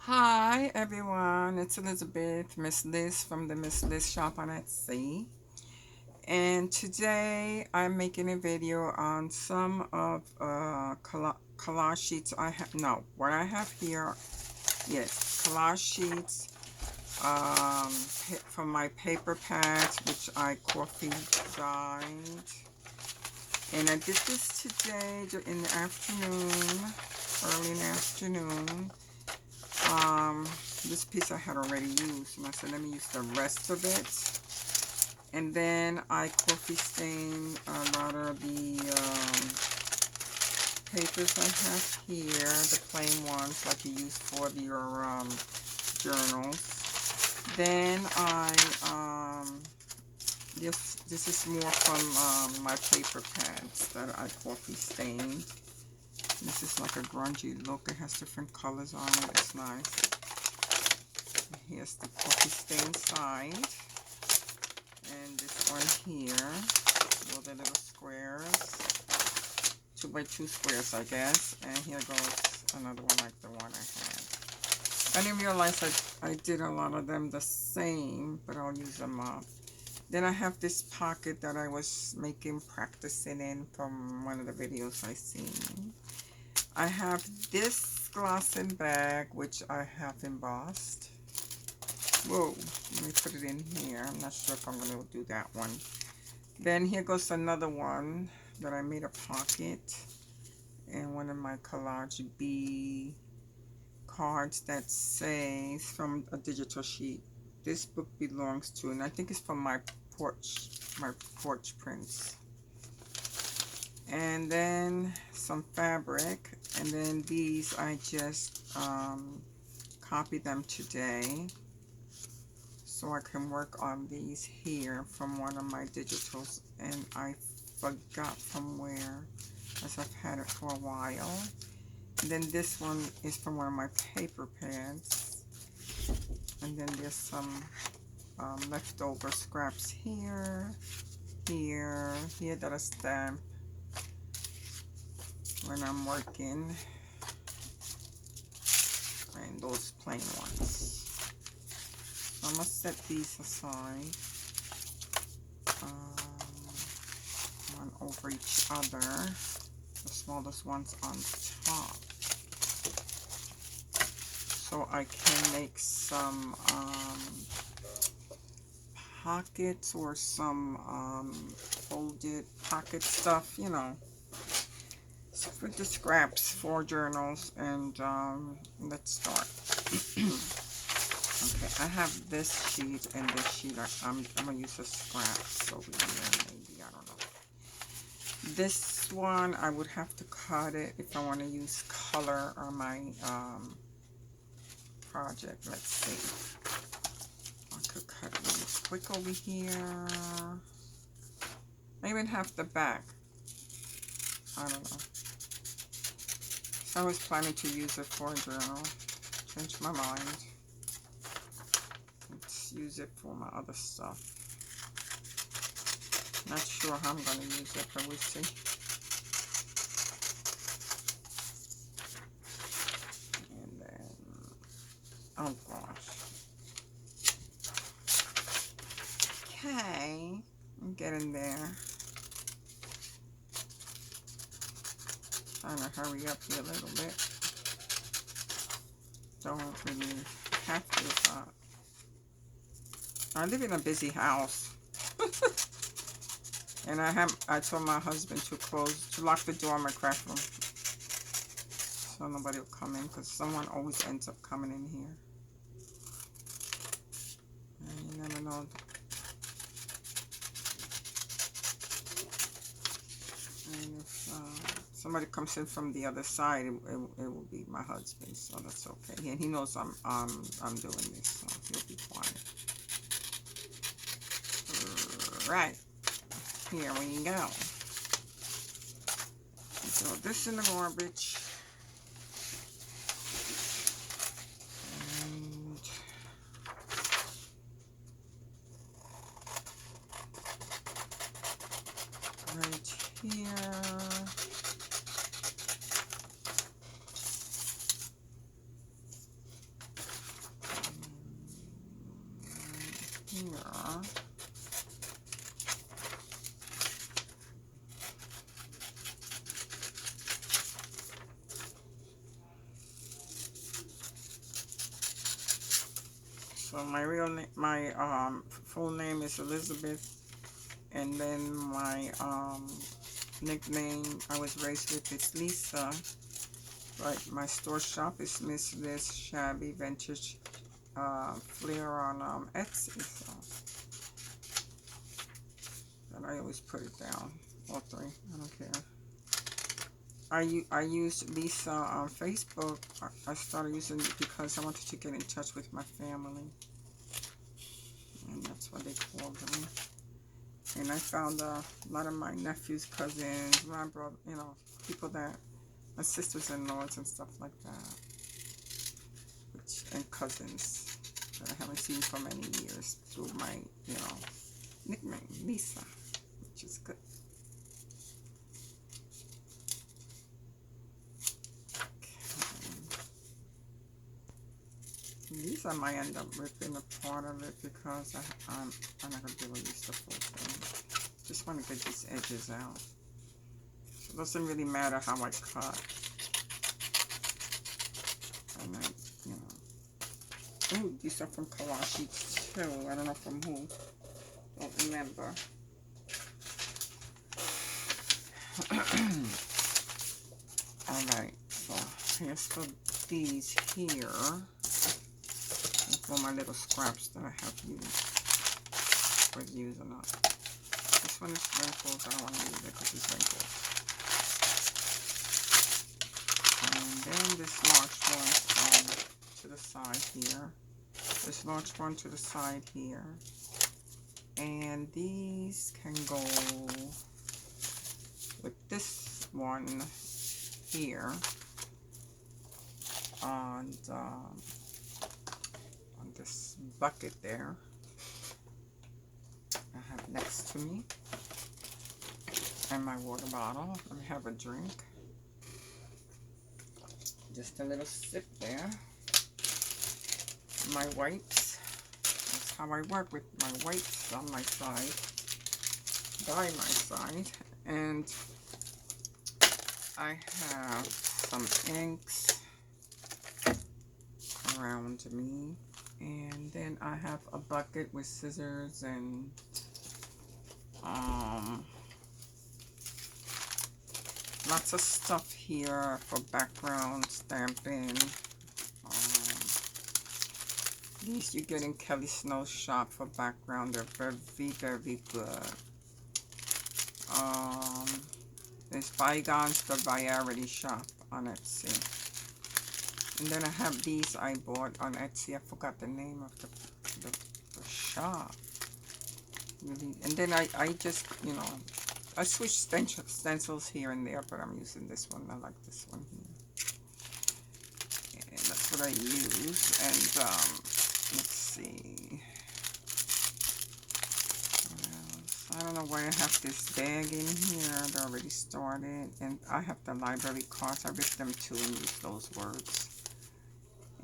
Hi everyone, it's Elizabeth, Miss Liz from the Miss Liz shop on Etsy. And today I'm making a video on some of collage sheets I have. No, what I have here, yes, collage sheets from my paper pads, which I coffee designed. And I did this today in the afternoon, early in the afternoon. This piece I had already used, and I said let me use the rest of it. And then I coffee stained a lot of the papers I have here, the plain ones like you use for your journals. Then this is more from my paper pads that I coffee stained. This is like a grungy look. It has different colors on it. It's nice. Here's the coffee stain side. And this one here. All the little squares. 2x2 squares, I guess. And here goes another one like the one I had. I didn't realize I did a lot of them the same, but I'll use them up. Then I have this pocket that I was practicing in from one of the videos I seen. I have this glossing bag, which I have embossed. Whoa, let me put it in here. I'm not sure if I'm going to do that one. Then here goes another one that I made a pocket. And one of my collage B cards that says from a digital sheet. This book belongs to, and I think it's from my porch prints. And then some fabric, and then these I just copied them today so I can work on these here from one of my digitals, and I forgot from where, as I've had it for a while. And then this one is from one of my paper pads, and then there's some leftover scraps here that I stamp when I'm working, and those plain ones. So I'm going to set these aside, one over each other, the smallest ones on top, so I can make some pockets or some folded pocket stuff, you know, with the scraps for journals. And let's start. Okay, I have this sheet and this sheet. I'm gonna use the scraps over here, maybe, I don't know. This one I would have to cut it if I want to use color on my project. Let's see. I could cut it really quick over here. I even have the back. I don't know. So I was planning to use it for a journal. Changed my mind. Let's use it for my other stuff. Not sure how I'm going to use it, but we'll see. And then, oh gosh. Okay, I'm getting there. Trying to hurry up here a little bit. Don't really have to, I live in a busy house. And I told my husband to lock the door in my craft room, so nobody will come in, because someone always ends up coming in here. And you never know. And if somebody comes in from the other side, it will be my husband, so that's okay. And he knows I'm doing this, so he'll be quiet. Right. Here we go. Throw this in the garbage. And right here. here. So my real name, my full name is Elizabeth, and then my nickname I was raised with is Lisa. But my store shop is Miss Liz Shabby Vintage Flair on Etsy. So and I always put it down, all three. I don't care. I used Lisa on Facebook. I started using it because I wanted to get in touch with my family, and that's what they called me. And I found a lot of my nephews, cousins, my brother, you know, people that my sisters-in-laws and stuff like that, and cousins that I haven't seen for many years through my, you know, nickname Lisa, which is good. These I might end up ripping a part of it because I'm not going to be able to use the full thing. Just want to get these edges out. So it doesn't really matter how I cut. I might, you know. Ooh, these are from Kawashi too. I don't know from who. Don't remember. Alright, so here's for these here. For my little scraps that I have used, worth using up. This one is wrinkles. I don't want to use it because it's wrinkled. And then this large one to the side here. This large one to the side here. And these can go with this one here. And this bucket there I have next to me, and my water bottle. Let me have a drink. Just a little sip there. My wipes. That's how I work with my wipes on my side, by my side. And I have some inks around me. And then I have a bucket with scissors and lots of stuff here for background stamping. These you get in Kelly Snow's shop for background. They're very, very good. There's Bygones, the Variety Shop on Etsy. And then I have these I bought on Etsy. I forgot the name of the shop. Really. And then I just, you know, I switch stencils here and there, but I'm using this one. I like this one here. And that's what I use. And let's see. I don't know why I have this bag in here. They already started. And I have the library cards. I ripped them too and use those words.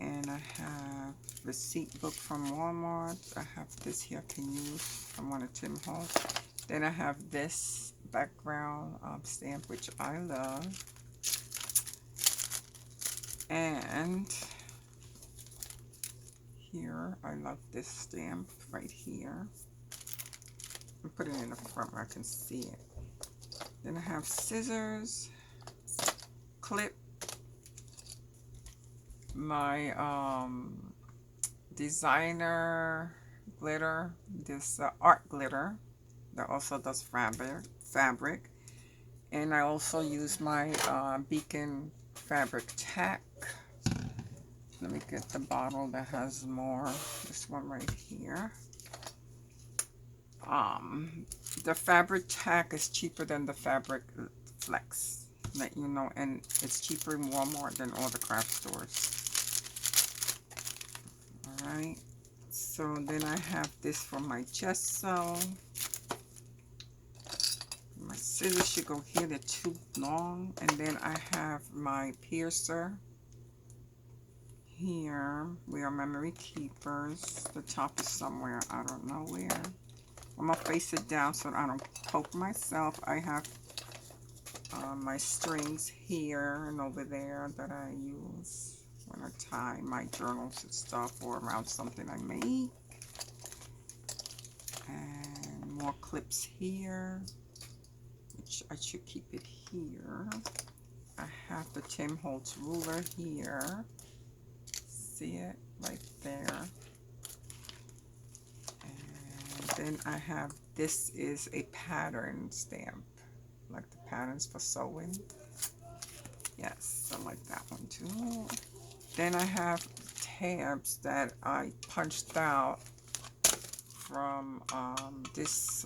And I have receipt book from Walmart. I have this here I can use from one of Tim Holtz. Then I have this background stamp, which I love. And here, I love this stamp right here. I'm putting it in the front where I can see it. Then I have scissors, clip, my designer glitter, this art glitter that also does fabric, and I also use my Beacon fabric tack. Let me get the bottle that has more. This one right here. The fabric tack is cheaper than the fabric flex, let you know, and it's cheaper in Walmart than all the craft stores. Alright, so then I have this for my gesso. My scissors should go here, they're too long. And then I have my piercer here, we are memory keepers. The top is somewhere, I don't know where. I'm gonna face it down so I don't poke myself. I have my strings here and over there that I use when I tie my journals and stuff or around something I make. And more clips here, which I should keep it here. I have the Tim Holtz ruler here. See it right there. And then I have, this is a pattern stamp, like the patterns for sewing. Yes, I like that one too. Then I have tabs that I punched out from this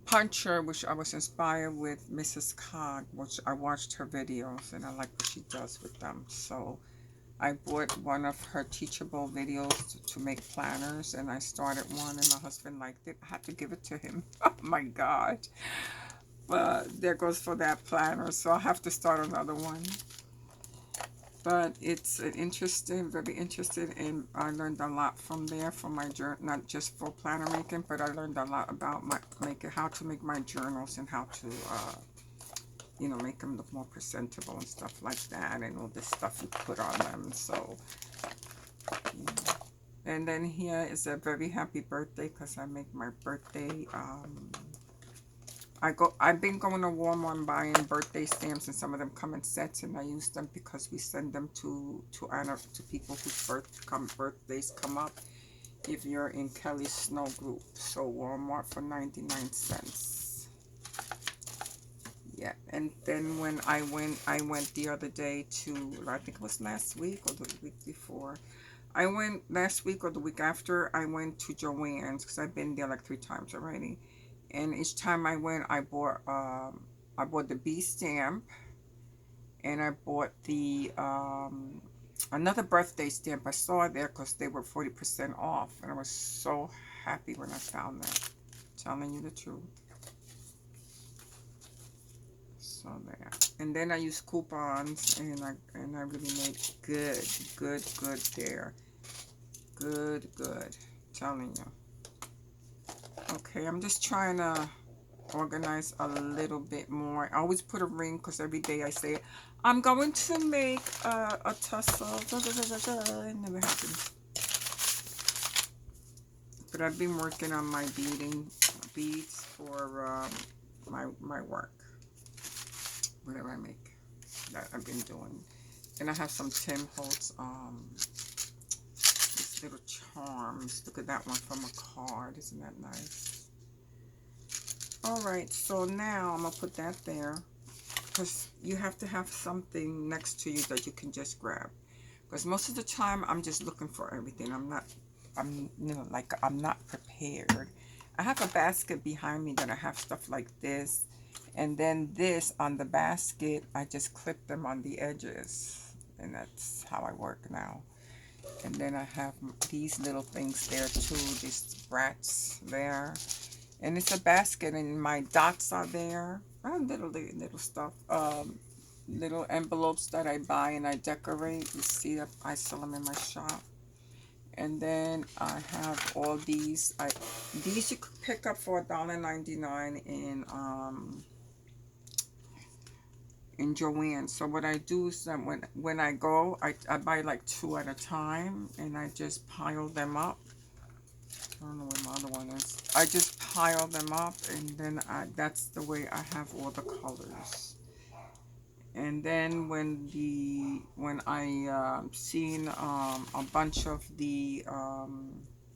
puncher, which I was inspired with Mrs. Cog, which I watched her videos and I like what she does with them. So I bought one of her teachable videos to make planners, and I started one and my husband liked it. I had to give it to him. Oh my God. But there goes for that planner, so I'll have to start another one. But it's an interesting, very interested, and I learned a lot from there for my journal, not just for planner making, but I learned a lot about how to make my journals and how to, you know, make them look more presentable and stuff like that, and all this stuff you put on them. So, you know. And then here is a very happy birthday, because I make my birthday. I've been going to Walmart and buying birthday stamps, and some of them come in sets, and I use them because we send them to people whose birthdays come up. If you're in Kelly's Snow group, so Walmart for 99 cents. Yeah, and then when I went the other day to, I think it was last week or the week before. I went last week or the week after. I went to Joann's because I've been there like 3 times already. And each time I went, I bought the bee stamp, and I bought the another birthday stamp I saw there because they were 40% off, and I was so happy when I found that. Telling you the truth. So there. And then I used coupons, and I really made good there. Good. Telling you. Okay, I'm just trying to organize a little bit more. I always put a ring because every day I say, I'm going to make a tussle. It never happens. But I've been working on my beads for my work. Whatever I make, that I've been doing. And I have some Tim Holtz little charms. Look at that one from a card. Isn't that nice? Alright, so now I'm going to put that there, because you have to have something next to you that you can just grab. Because most of the time I'm just looking for everything. I'm not prepared. I have a basket behind me that I have stuff like this. And then this on the basket, I just clip them on the edges. And that's how I work now. And then I have these little things there too, these brats there. And it's a basket, and my dots are there. Little stuff. Little envelopes that I buy and I decorate. You see that I sell them in my shop. And then I have all these. These you could pick up for $1.99 in Joann's. So what I do is that when I go, I buy like 2 at a time, and I just pile them up. I don't know where my other one is. I just pile them up, and then that's the way I have all the colors. And then when I seen a bunch of the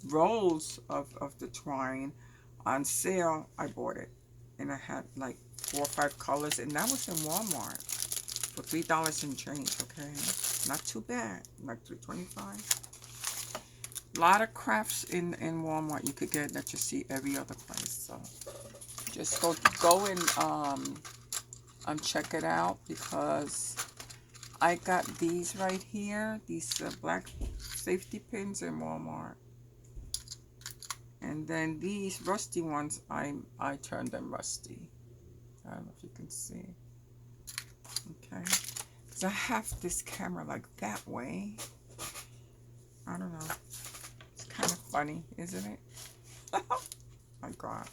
rolls of the twine on sale, I bought it, and I had like 4 or 5 colors, and that was in Walmart for $3 and change. Okay, not too bad, like $3.25. A lot of crafts in Walmart you could get that you see every other place. So just go and check it out, because I got these right here, these black safety pins in Walmart. And then these rusty ones, I turned them rusty. I don't know if you can see. Okay. because I have this camera like that way. I don't know. It's kind of funny, isn't it? My God.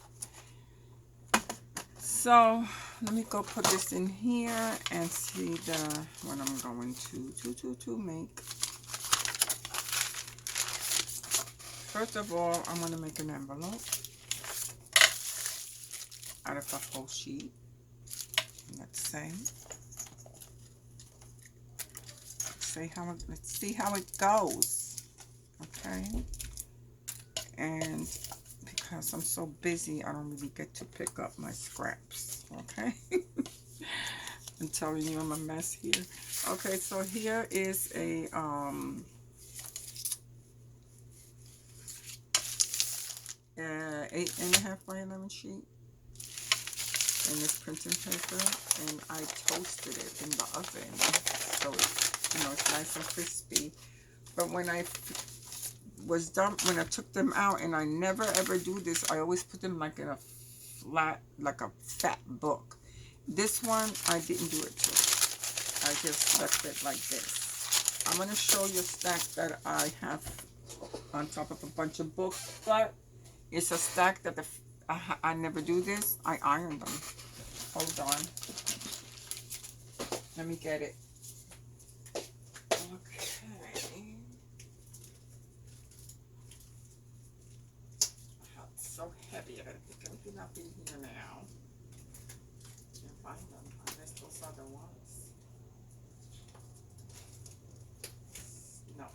So let me go put this in here and see what I'm going to make. First of all, I'm going to make an envelope out of a whole sheet. Let's see how it goes. Okay. And because I'm so busy, I don't really get to pick up my scraps. Okay. I'm telling you, I'm a mess here. Okay, so here is a 8.5 by 11 sheet in this printing paper, and I toasted it in the oven, so it's nice and crispy. But when I was done, when I took them out, and I never ever do this, I always put them like in a flat, like a fat book. This one I didn't do it too. I just left it like this. I'm gonna show you a stack that I have on top of a bunch of books, but it's a stack that I never do this. I iron them. Hold on. Let me get it. Okay. It's so heavy. I gotta pick everything up in here now. Can't find them unless those are the ones. No.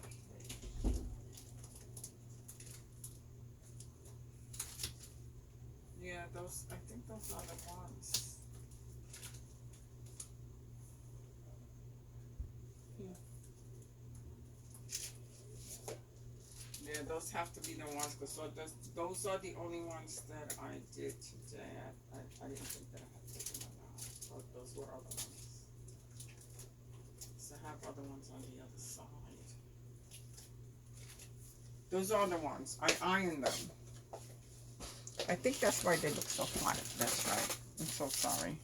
Yeah, I think those are the ones. Yeah, those have to be the ones, because those are the only ones that I did today. I didn't think that I had taken them out. But those were other ones. So I have other ones on the other side. Those are the ones. I ironed them. I think that's why they look so flat. That's right. I'm so sorry.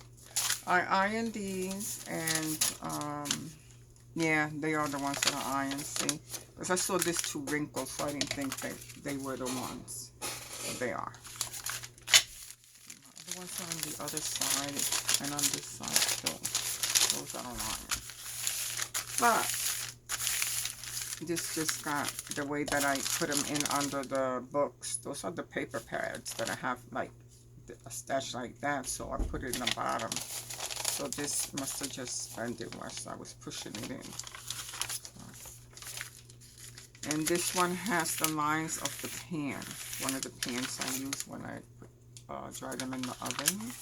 I ironed these, and yeah, they are the ones that I ironed. See, because I saw this 2 wrinkles, so I didn't think they were the ones. But they are. The ones are on the other side and on this side too. Those I don't iron. But this just got the way that I put them in under the books. Those are the paper pads that I have, like a stash like that, so I put it in the bottom. So this must have just bended whilst I was pushing it in. And this one has the lines of the pan. One of the pans I use when I dry them in the oven.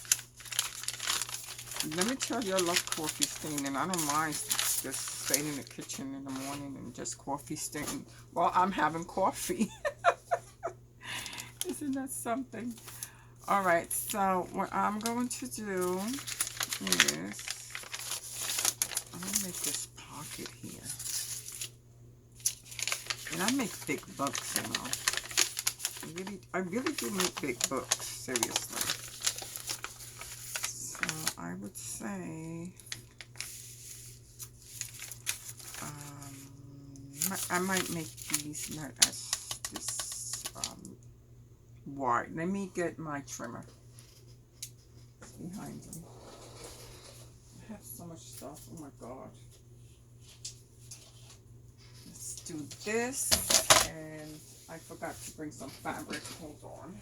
Let me tell you, I love coffee stain, and I don't mind just staying in the kitchen in the morning and just coffee stain while I'm having coffee. Isn't that something? All right, so what I'm going to do is I'm going to make this pocket here. And I make big books, you know. I really do make big books, seriously. So I would say I might make these not as this wide. Let me get my trimmer. It's behind me. I have so much stuff. Oh my God. Let's do this. And I forgot to bring some fabric. Hold on.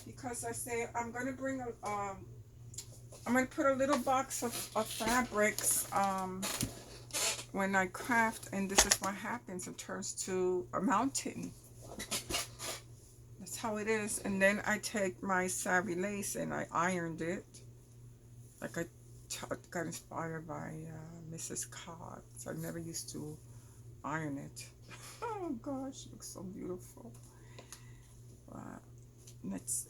Because I say I'm going to bring I'm going to put a little box of fabrics when I craft, and this is what happens. It turns to a mountain. That's how it is. And then I take my savvy lace and I ironed it. Like I got inspired by Mrs. Codd. So I never used to iron it. Oh gosh, it looks so beautiful.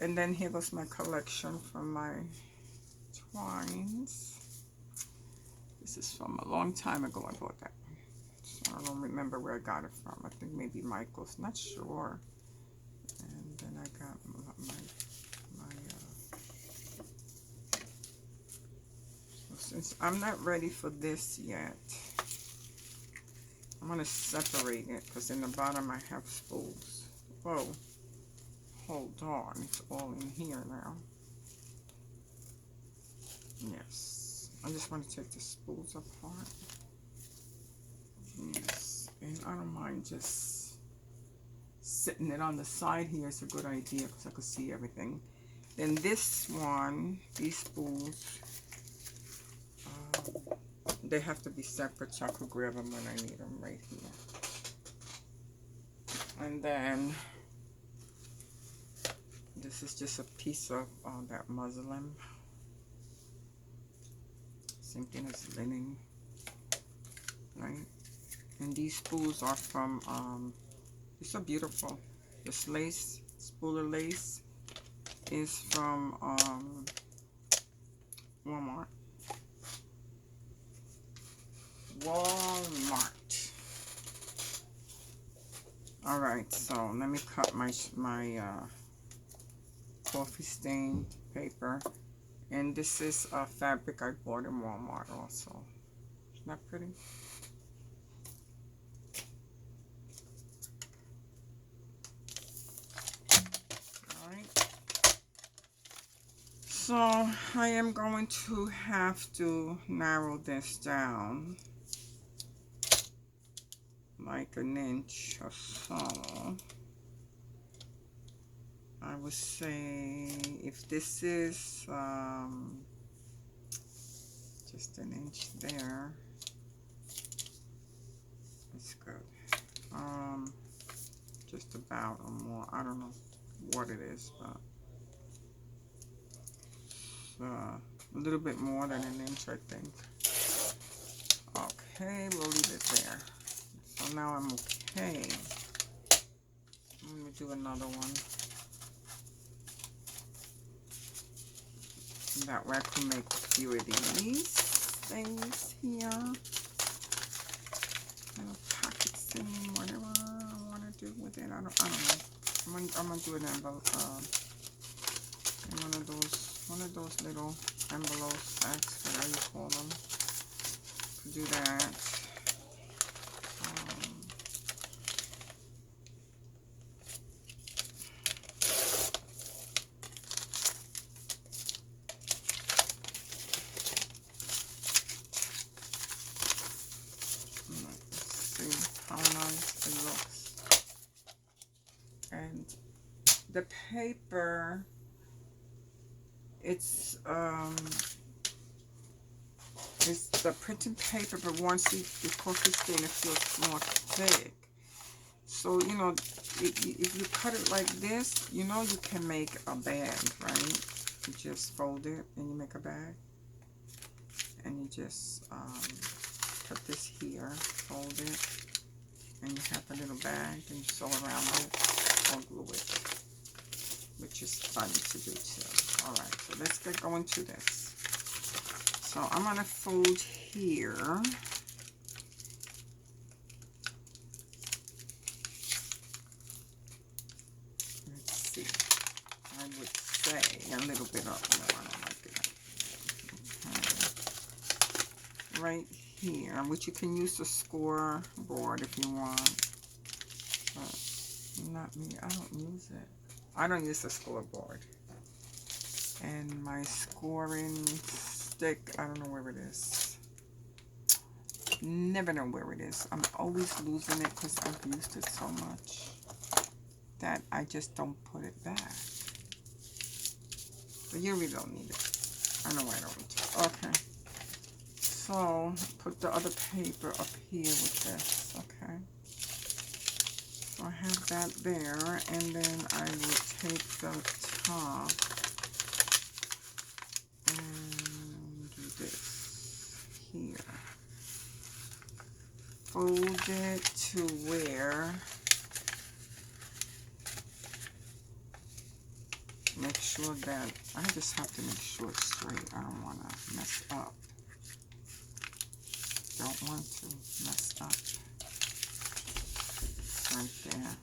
And then here goes my collection from my twines. This is from a long time ago. I bought that one. So I don't remember where I got it from. I think maybe Michael's, not sure. And then I got Since I'm not ready for this yet, I'm going to separate it because in the bottom I have spools. Whoa, hold on, it's all in here now. Yes, I just want to take the spools apart. Yes, and I don't mind just sitting it on the side here. It's a good idea because I can see everything. Then this one, these spools, they have to be separate so I could grab them when I need them right here. And then this is just a piece of that muslin. Same thing as linen, right? And these spools are from, these are beautiful. This lace, spool of lace, is from Walmart. All right, so let me cut my coffee stain paper, and this is a fabric I bought in Walmart also. Isn't that pretty? All right. So I am going to have to narrow this down like an inch or so. I would say if this is just an inch there, it's good. Just about or more. I don't know what it is, but a little bit more than an inch, I think. Okay, we'll leave it there. So now I'm okay. Let me do another one. That way I can make a few of these things here. Little pockets and whatever I want to do with it. I don't know. I'm gonna do an envelope. One of those little envelope sacks, whatever you call them. To do that. How nice it looks. And the paper, it's the printing paper, but once you coffee stain, it feels more thick. So you know, if you cut it like this, you know, you can make a bag, right? You just fold it and you make a bag, and you just put this here, fold it, and you have a little bag, and you sew around it or glue it, which is fun to do too. All right, so let's get going to this. So I'm gonna fold here. Let's see. I would say a little bit up. No, I don't like it. Okay. Right here, which you can use the score board if you want. But not me. I don't use it. I don't use the scoreboard. And my scoring stick, I don't know where it is. Never know where it is. I'm always losing it because I've used it so much that I just don't put it back. But you really don't need it. I know I don't. Okay. So put the other paper up here with this. Okay. So I have that there, and then I will take the top and do this here. Fold it to where, make sure that, I just have to make sure it's straight. I don't want to mess up. Don't want to mess up. Right there.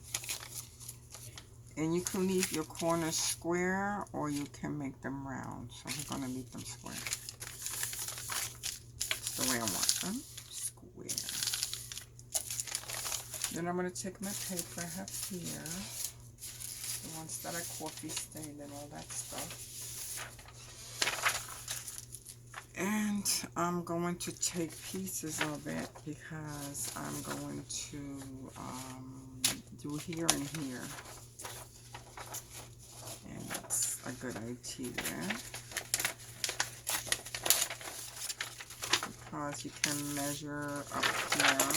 And you can leave your corners square or you can make them round. So we're going to leave them square. just the way I want them, square. Then I'm going to take my paper I have here, the ones that are coffee stained and all that stuff. And I'm going to take pieces of it because I'm going to do here and here. And that's a good idea. Because you can measure up here.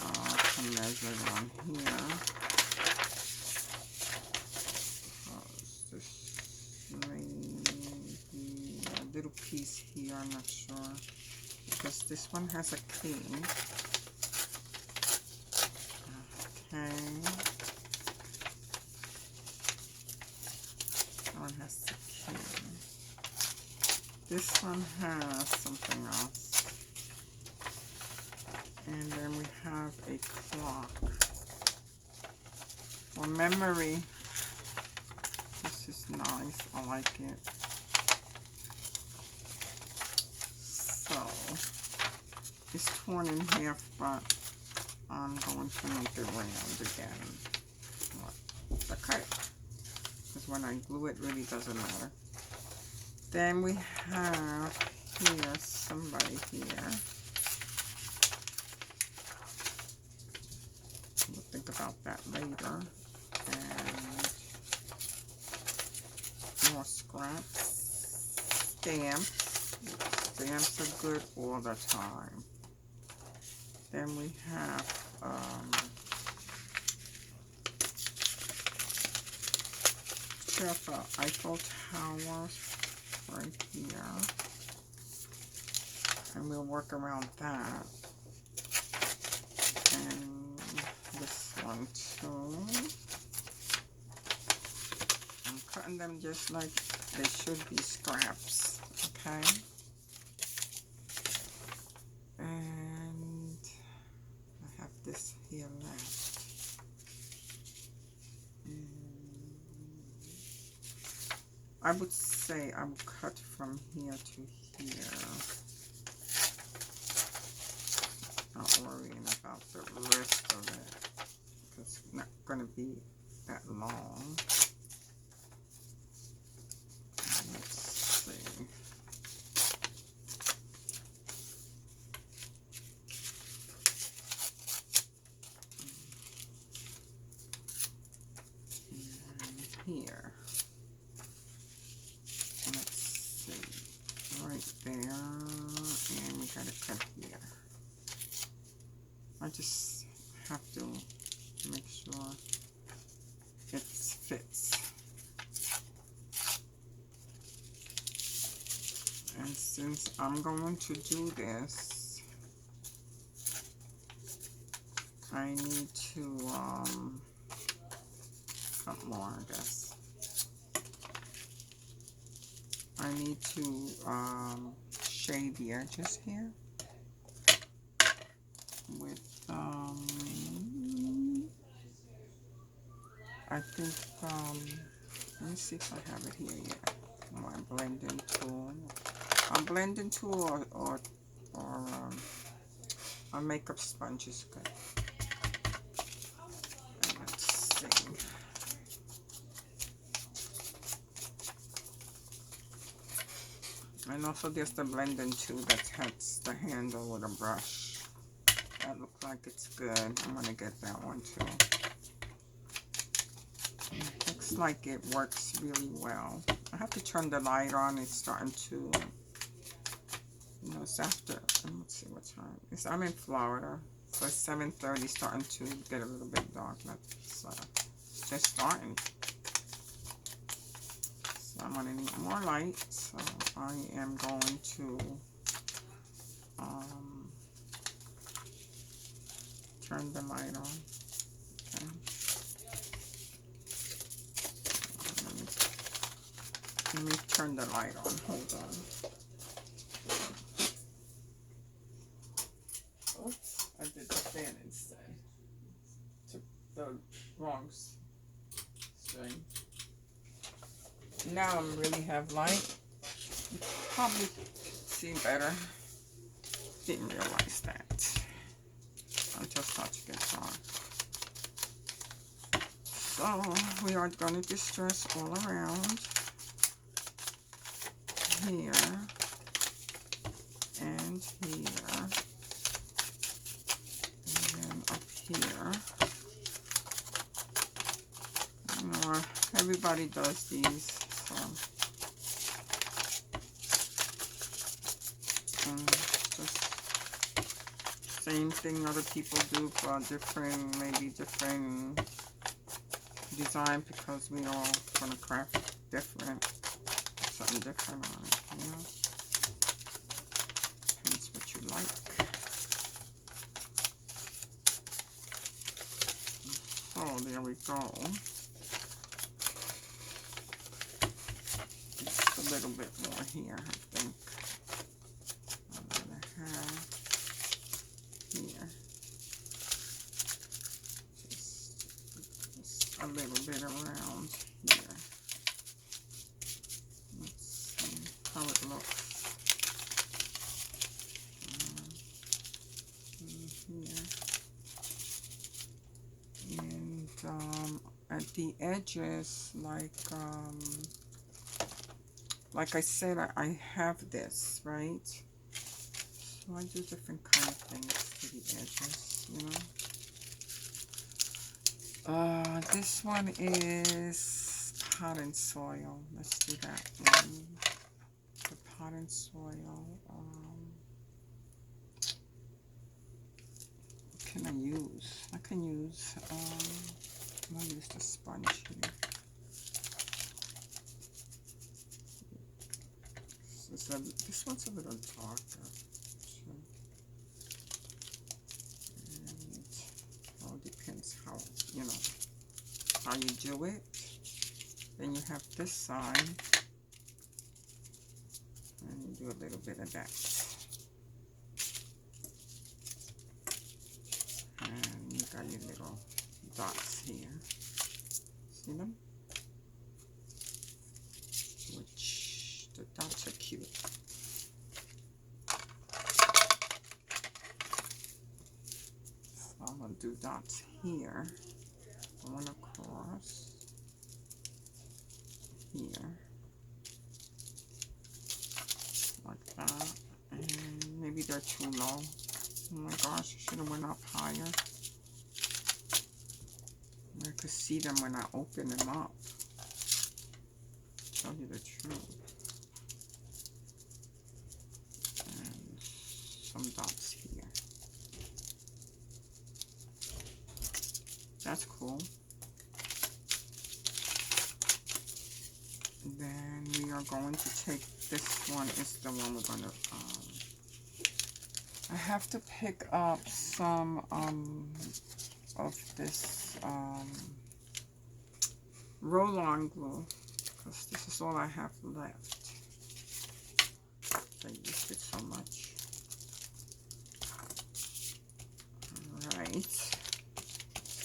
I can measure down here. Little piece here, I'm not sure, because this one has a king. Okay, that one has the king. This one has something else, and then we have a clock. For memory, this is nice, I like it. It's torn in half, but I'm going to make it round again. Okay, because when I glue it, really doesn't matter. Then we have here somebody here. We'll think about that later. And more scraps, stamps. Stamps are good all the time. Then we have Eiffel Tower right here, and we'll work around that. And this one too. I'm cutting them just like they should be scraps, okay? And I have this here left. I would say I would cut from here to here. Not worrying about the rest of it, because it's not going to be that long. Let's see. Here, let's see, right there, and we gotta cut here. I just have to make sure it fits. And since I'm going to do this, I need to cut more, I guess. I need to shade the edges here with I think let me see if I have it here yet. My blending tool. A blending tool or a makeup sponge is good. And let's see. And also there's the blending tool that has the handle with a brush. That looks like it's good. I'm gonna get that one too. Looks like it works really well. I have to turn the light on. It's starting to, you know, it's after, let's see what time. I'm in Florida, so it's 7:30, starting to get a little bit dark. That's just starting. So I'm gonna need more light. So I am going to turn the light on. Okay. Let me turn the light on. Hold on. Oops, I did the fan instead. Took the wrong string. Now I really have light. You probably see better. Didn't realize that. Until it starts to get dark. So we are going to distress all around here and here and then up here. You know, everybody does these, so just same thing other people do for different, maybe different design, because we all gonna craft different, something different on it, you know. Depends what you like. So there we go. Just a little bit more here, I think. I'm gonna have here. Just a little bit around here. Let's see how it looks. Here. And at the edges, like I said, I have this, right? So I do different kind of things to the edges, you know. This one is pot and soil. Let's do that one. The pot and soil. What can I use? I can use, I'm gonna use the sponge here. This one's a little darker. And it all depends how, you know, how you do it. Then you have this side. And you do a little bit of that. And you got your little dots here. See them? Which the dots are cute. So I'm going to do dots here. Going across here. Like that. And maybe they're too low. Oh my gosh, I should have went up higher. I could see them when I open them up. Tell you the truth. And some dots here. That's cool. Then we are going to take this one. Is the one we're going to I have to pick up some of this roll-on glue, because this is all I have left. I used it so much. Alright.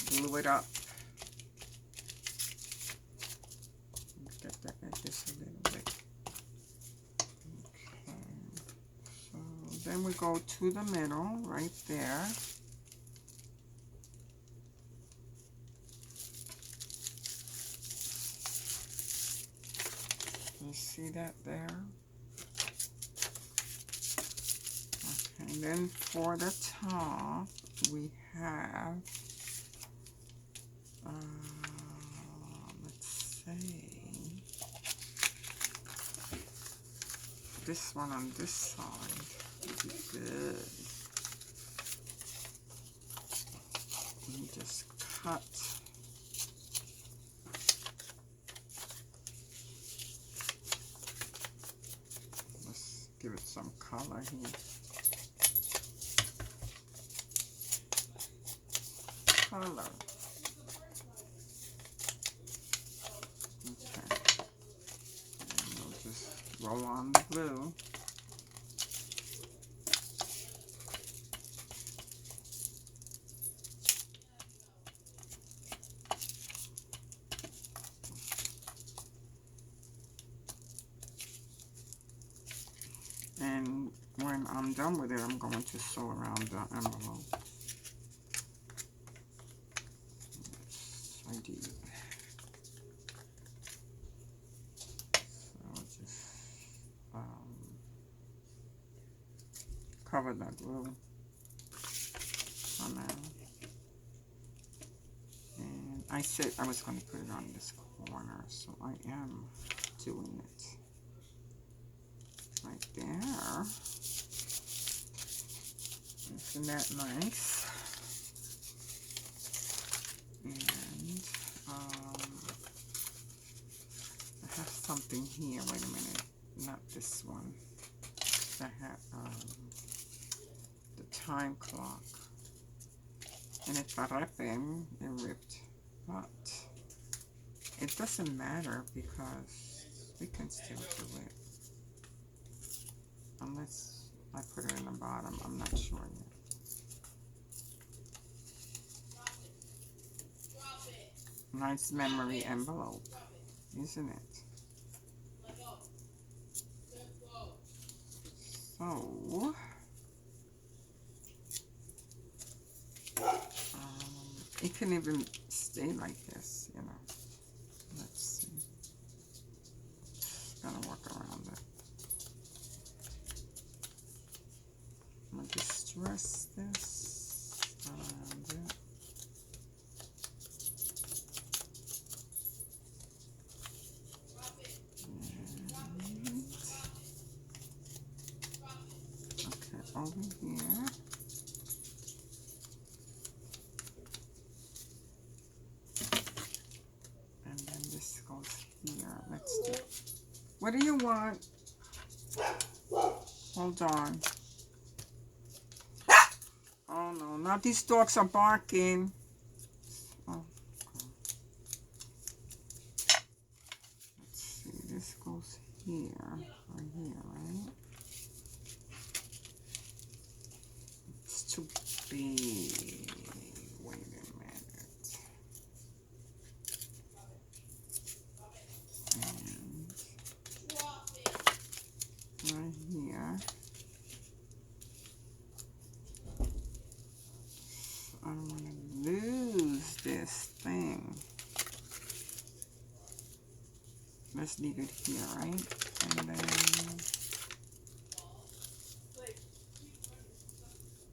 Glue it up. Get the edges a little bit. Then we go to the middle, right there. You see that there? Okay, and then for the top, we have, let's say, this one on this side. Good. And just cut. Let's give it some color here. Color. Okay. And we'll just roll on the glue. And when I'm done with it, I'm going to sew around the envelope. I do. So just cover that glue on there. And I said I was going to put it on this corner, so I am doing it right there. Isn't that nice? And I have something here. Wait a minute, not this one. I have the time clock, and it's ripping. It ripped, but it doesn't matter because we can still do it. Unless I put it in the bottom, I'm not sure yet. Nice memory envelope, isn't it? So, it can even stay like this, you know. Let's see. Just gonna work around it. I'm gonna distress this around it. Okay, over here. And then this goes here. Let's do. What do you want? Hold on. Oh no, now these dogs are barking. Oh, let's see, this goes here, or here, right? It's too big. Wait a minute. And right here. I don't want to lose this thing. Let's leave it here, right? And then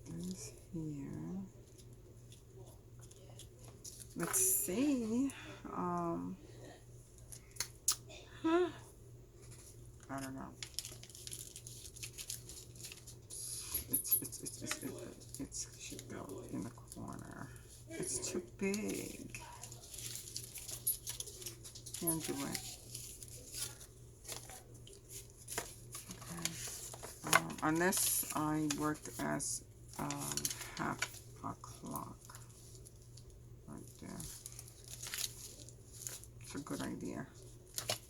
this here. Let's see. I don't know. It should go in the corner. It's too big. Can't do it. Okay. Unless I work as half a clock. Right there. It's a good idea.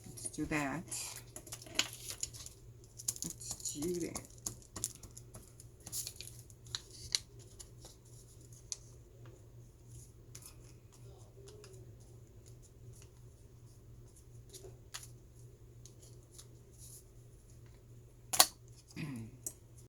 Let's do that. Let's do that.